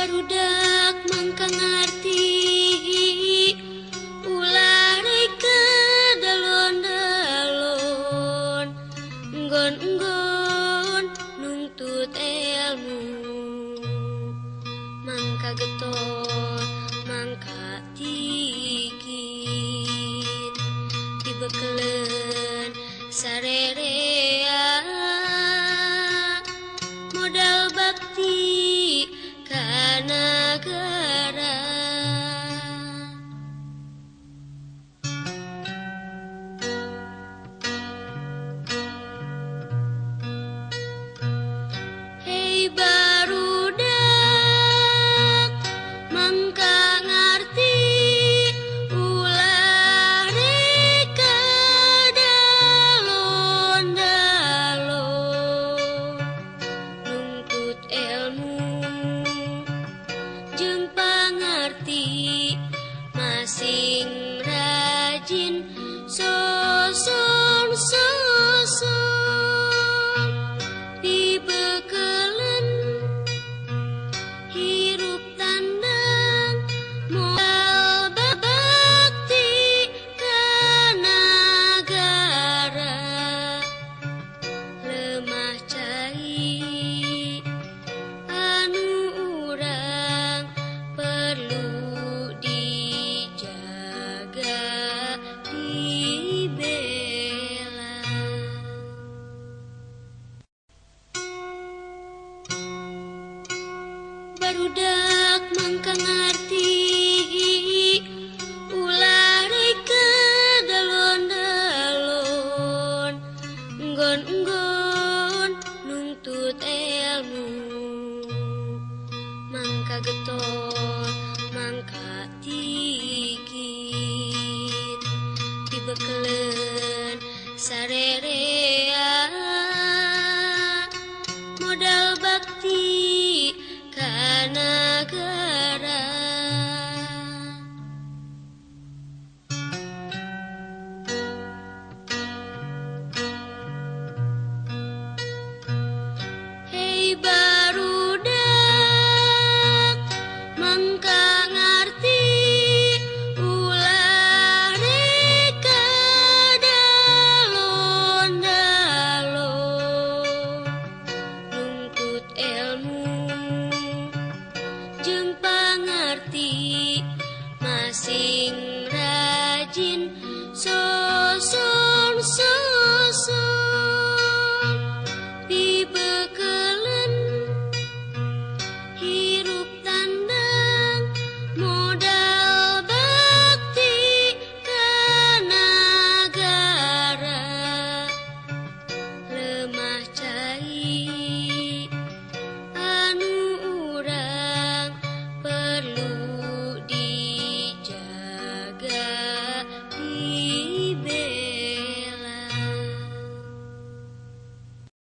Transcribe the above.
barudak mangka ngarti ulah reka dalon-dalon nggon-nggon nuntut ilmu mangka getol mangka tigin dibekelen sarerea modal bakti ka negara. Hei barudak mangka ngarti ulah reka dalon-dalon nuntut ilmu jeung pangarti masing rajin soson dibekelen hirup tandang modal bakti ka negara lemah cai anu urang perlu dijaga dibela. Barudak mangka ngarti ulah reka dalon-dalon nggon-nggon nuntut ilmu mangka getol mangka tigin dibekelen sarere